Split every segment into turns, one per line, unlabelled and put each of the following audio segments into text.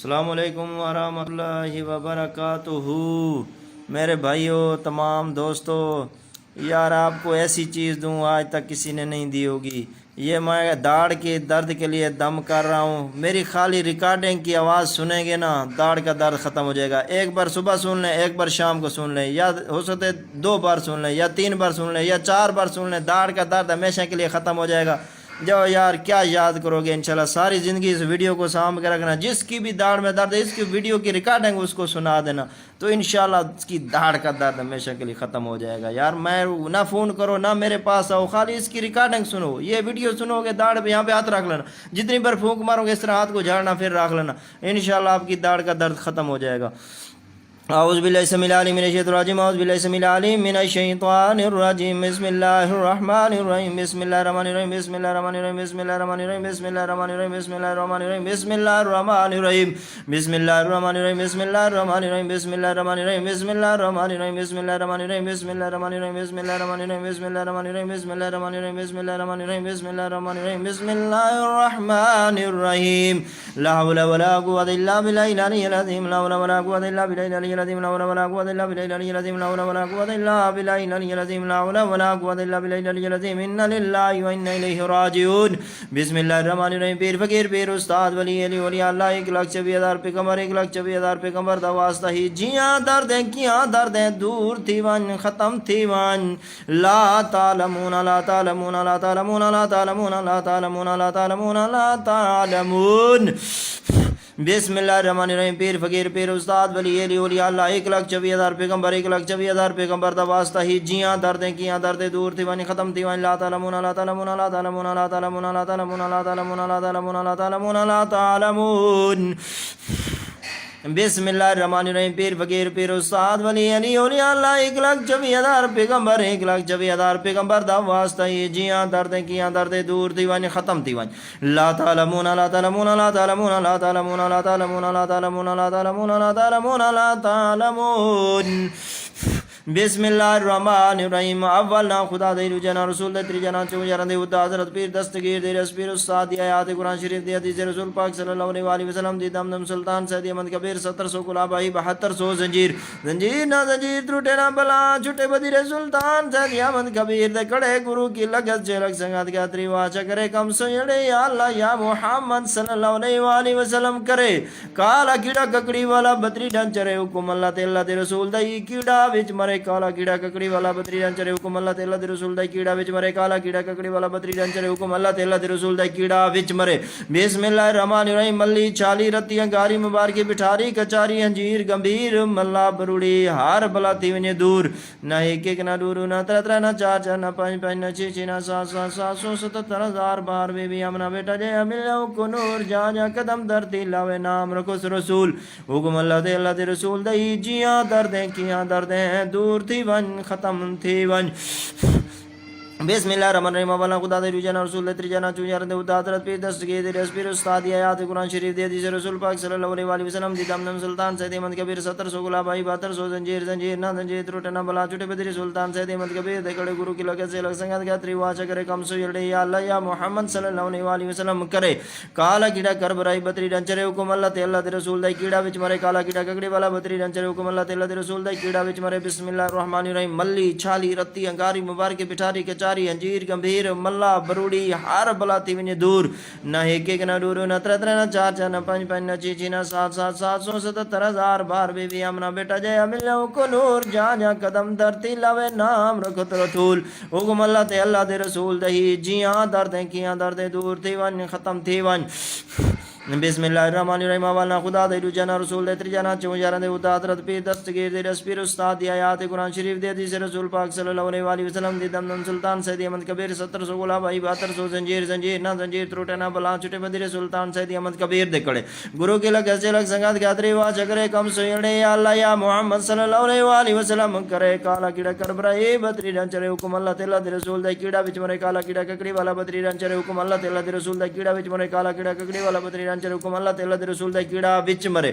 السلام علیکم ورحمۃ اللہ وبرکاتہ۔ میرے بھائیوں، تمام دوستوں، یار آپ کو ایسی چیز دوں آج تک کسی نے نہیں دی ہوگی۔ یہ میں داڑھ کے درد کے لیے دم کر رہا ہوں۔ میری خالی ریکارڈنگ کی آواز سنیں گے نا، داڑھ کا درد ختم ہو جائے گا۔ ایک بار صبح سن لیں، ایک بار شام کو سن لیں، یا ہو سکتے 2 بار سن لیں، یا 3 بار سن لیں، یا 4 بار سن لیں، داڑھ کا درد ہمیشہ کے لیے ختم ہو جائے گا۔ جو یار کیا یاد کرو گے، انشاءاللہ ساری زندگی اس ویڈیو کو سامنے کے رکھنا۔ جس کی بھی داڑھ میں درد ہے، اس کی ویڈیو کی ریکارڈنگ اس کو سنا دینا، تو انشاءاللہ اس کی داڑھ کا درد ہمیشہ کے لیے ختم ہو جائے گا۔ یار میں نہ فون کرو نہ میرے پاس آؤ، خالی اس کی ریکارڈنگ سنو، یہ ویڈیو سنو گے، داڑھ پہ یہاں پہ ہاتھ رکھ لینا، جتنی بار پھونک مارو گے اس طرح ہاتھ کو جھاڑنا پھر رکھ لینا، انشاءاللہ آپ کی داڑھ کا درد ختم ہو جائے گا۔ اعوذ باللہ السمیع العلیم من الشیطان الرجیم، اعوذ باللہ السمیع العلیم من الشیطان الرجیم، بسم اللہ الرحمن الرحیم، بسم اللہ الرحمن الرحیم، بسم اللہ الرحمن الرحیم، بسم اللہ الرحمن الرحیم، بسم اللہ الرحمن الرحیم، بسم اللہ الرحمن الرحیم، بسم اللہ الرحمن الرحیم، بسم اللہ الرحمن الرحیم، بسم اللہ الرحمن الرحیم، بسم اللہ الرحمن الرحیم، بسم اللہ الرحمن الرحیم، بسم اللہ الرحمن الرحیم، بسم اللہ الرحمن الرحیم، بسم اللہ الرحمن الرحیم، بسم اللہ الرحمن الرحیم، بسم اللہ الرحمن الرحیم، بسم اللہ الرحمن الرحیم، بسم اللہ الرحمن الرحیم، بسم اللہ الرحمن الرحیم، لا حول ولا قوة الا باللہ العلی العظیم، لا حول ولا قوة الا باللہ العلی العظیم، لا حول ولا قوة الا باللہ العلی العظیم، لا حول ولا قوة الا باللہ العلی العظیم، لا حول ولا قوة الا باللہ العلی العظیم، انا للہ و انا الیہ راجعون۔ بسم اللہ الرحمن الرحیم۔ پیر فقیر پیر استاد ولی علی ولی اللہ، 1,24,000 پیغمبر، 1,24,000 پیغمبر دا واسطہ ہی جیاں دردیں کیاں دردیں دور تھی ون ختم تھی ون، لا تعلمون لا تعلمون لا تعلمون لا تعلمون لا تعلمون لا تعلمون لا تعلمون۔ بسم اللہ الرحمن الرحیم۔ پیر فقیر پیر استاد ولی علی ولی اللہ، 1,24,000 پیغمبر، 1,24,000 پیغمبر دا واسطہ ہی جیاں دردیں کیاں دردیں دور تھی ون ختم تھی ون، لا تعلمون لا تعلمون لا تعلمون لا تعلمون لا تعلمون لا تعلمون لا تعلمون لا تعلمون لا تعلمون۔ بسم اللہ الرحمن الرحیم۔ پیر فقیر پیر استاد ولی علی ولی اللہ، 1,24,000 پیغمبر، 1,24,000 پیغمبر دا واسطہ یہ جیاں دردیں کیاں دردیں دور تھی ون ختم تھی ون، لا تعلمون لا تعلمون لا تعلمون لا تعلمون لا تعلمون لا تعلمون لا تعلمون لا تعلمون لا تعلمون۔ بسم اللہ الرحمن الرحیم۔ اول نا خدا دے جنا رسول دے تری جنا چو یار دے خدا حضرت پیر دستگیر دے رس پیر استاد دی آیات قرآن شریف دی حدیث رسول پاک صلی اللہ علیہ وآلہ وسلم دی دم سلطان سید احمد کبیر 1700 کلابائی 7200 زنجیر، زنجیر نہ زنجیر ٹوٹے نہ بلا چھٹے بدیر سلطان سید احمد کبیر دے کڑے گرو کی لگت چلک سنگت کا تری واچا کرے کم سویڑے یا اللہ یا محمد صلی اللہ علیہ وآلہ وسلم کرے، کالا کیڑا ککڑی والا بطری ڈنچرے حکم اللہ تے اللہ دے رسول دے کیڑا وچ مرے، کالا کیڑا ککڑی والا بطری ڈنچرے حکم اللہ تے اللہ دے رسول دے کیڑا وچ مرے، کالا کیڑا ککڑی والا بطری ڈنچرے حکم اللہ تے اللہ دے رسول دے کیڑا وچ مرے۔ بسم اللہ الرحمن الرحیم۔ ملی چھالی رتیاں گاری مبارکی بٹھاری کچاری انجیر گمبھیر ملا بروڑی ہار بلا تھی ونجے دور، نہ ایک ایک نہ دور نہ تر تر نہ چار چار نہ پانچ پانچ نہ چھ چھ نہ سات سات 777,000 بار بی بی امنا بیٹا جے ملو کو نور جا جا قدم درتی لاوے نام رکھو رسول حکم اللہ دے رسول دے جیاں دردیں کیاں دردیں دور تھی ون ختم تھی ون۔ بسم اللہ الرحمن الرحیم۔ اولا خدا دے جنا رسول دے جنا چو یار دے خدا حضرت پیر دستگیر دے رس پیر استاد دی آیات قرآن شریف دی حدیث رسول پاک صلی اللہ علیہ وآلہ وسلم دی دم سلطان سید احمد کبیر 1700 کلابائی 7200 زنجیر، زنجیر نہ زنجیر ٹوٹے نہ بلا چھٹے بدری سلطان سید احمد کبیر دے کڑے گرو کی لگت سے لگ سنگت کا تری واچا کرے کم سو یڑے یا اللہ یا محمد صلی اللہ علیہ وآلہ وسلم کرے، کالا کیڑا کر برائی بطری ڈنچرے حکم اللہ تے اللہ دے رسول دے کیڑا وچ مرے، کالا کیڑا ککڑی والا بطری ڈنچرے حکم اللہ تے اللہ دے رسول دے کیڑا وچ مرے۔ بسم اللہ الرحمن الرحیم۔ ملی چھالی رتی انگاری مبارک بٹھاری کچاری انجیر گمبھیر ملا بروڑی ہار بلاتی ونجے دور، نہ ایک ایک نہ دور نہ تر تر نہ چار چار نہ پانچ پانچ نہ چھ چھ نہ سات سات 777,000 بار بی بی امنا بیٹا جے ملو کو نور جا جا قدم درتی لاوے نام رکھت رسول حکم اللہ تے اللہ دے رسول دہی جیاں دردیں کیاں دردیں دور تھی ون ختم تھی ون۔ بسم اللہ الرحمن الرحیم۔ والا خدا دے جنا رسول دے تری جنا چوں یار دے خدا حضرت پیر دستگیر دے رس پیر استاد دی آیات قرآن شریف دے حدیث رسول پاک صلی اللہ علیہ وآلہ وسلم دی دم سلطان سید احمد کبیر 1700 غلابائی 7200 زنجیر، زنجیر نہ زنجیر ٹوٹے نہ بلا چھٹے بدر سلطان سید احمد کبیر دے کڑے گرو کے لگ سے لگ سنگت کا تری وا چکرے کم سویڑے یا اللہ یا محمد صلی اللہ علیہ وآلہ وسلم کرے، کالا کیڑا کر برائے بطری ڈنچرے حکم اللہ تے اللہ دے رسول دے کیڑا وچ مرے، کالا کیڑا ککڑی والا بطری ڈنچرے حکم اللہ تے اللہ دے رسول دے کیڑا وچ مرے، کالا کیڑا ککڑی والا بطری ڈنچرے حکم اللہ تے اللہ دے رسول دے کیڑا وچ مرے۔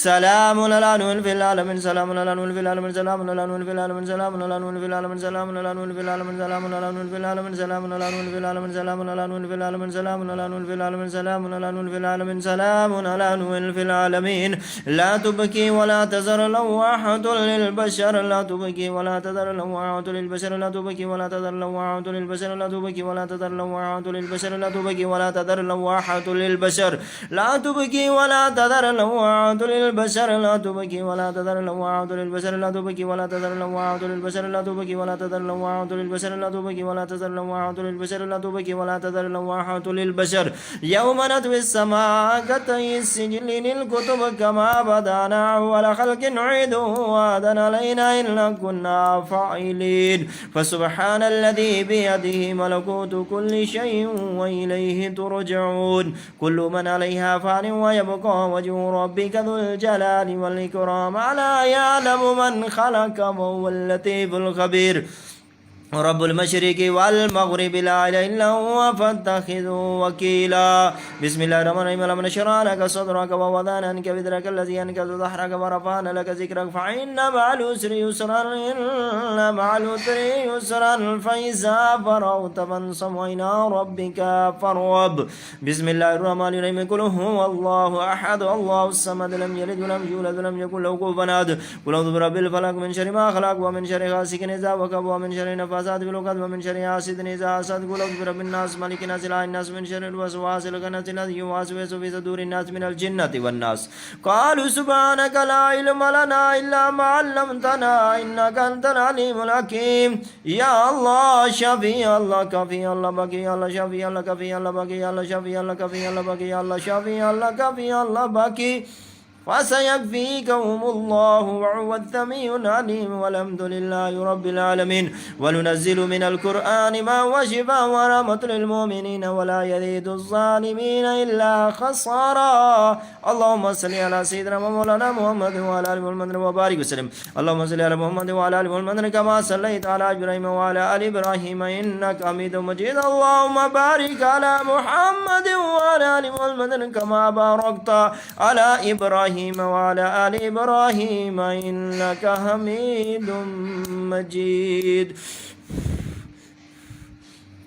سلام على نوح في العالمين سلام على نوح في العالمين سلام على نوح في العالمين سلام على نوح في العالمين سلام على نوح في العالمين سلام على نوح في العالمين سلام على نوح في العالمين سلام على نوح في العالمين سلام على نوح في العالمين سلام على نوح في العالمين سلام على نوح في العالمين لا تبكي ولا تذر لواحة للبشر لا تبكي ولا تذر لواحة للبشر لا تبكي ولا تذر لواحة للبشر لا تبكي ولا تذر لواحة للبشر لا تبكي ولا تذر لواحة للبشر لا تبكي ولا تذر لواحة للبشر لا تبكي ولا تذر لواحة للبشر لا تبكي ولا تذر لواحة للبشر لا تبكي ولا تذر لواحة للبشر لا تبكي ولا تذر لواحة للبشر لا تبكي ولا تذر لواحة للبشر يوم نطوي السماء كطي السجل للكتب كما بدانا أول خلق نعيده وعدا علينا إلا كنا فاعلين فسبحان الذي بيده ملكوت كل شيء وإليه ترجعون كل من عليها فان ويبقى وجه ربك ذو الجلال والإكرام ألا يعلم من خلق وهو اللطيف الخبير رب المشرق والمغرب لا إله إلا هو فاتخذه وكيلا بسم الله الرحمن الرحيم ألم نشرح لك صدرك ووضعنا عنك وزرك الذي أنقض ظهرك ورفعنا لك ذكرك فإن مع العسر يسرا إن مع العسر يسرا فإذا فرغت فانصب وإلى ربك فارغب بسم الله الرحمن الرحيم قل هو الله أحد الله الصمد لم يلد ولم يولد ولم يكن له كفوا أحد قل أعوذ برب الفلق من شر ما خلق ومن شر غاسق إذا وقب ومن شر نفاثات في العقد ومن شر حاسد إذا حسد قل أعوذ برب الناس مالك الناس إله الناس من شر الوسواس الخناس الذي يوسوس في صدور الناس من الجنة والناس قالوا سبحانك لا علم لنا إلا ما علمتنا إنك أنت العليم الحكيم يا الله شفي الله كفي الله بقي الله شفي الله كفي الله بقي الله شفي الله كفي الله بقي الله شفي الله كفي الله بقي فسيكفيكهم الله وهو السميع العليم والحمد لله رب العالمين وننزل من القرآن ما هو شفاء ورحمة للمؤمنين ولا يزيد الظالمين إلا خسارا اللهم صل على سيدنا ومولانا محمد وعلى آل محمد وبارك وسلم اللهم صل على محمد وعلى آل محمد كما صليت على إبراهيم وعلى آل إبراهيم إنك حميد مجيد اللهم بارك على محمد وعلى آل محمد كما باركت على إبراهيم وعلى آل إبراهيم إنك حميد مجيد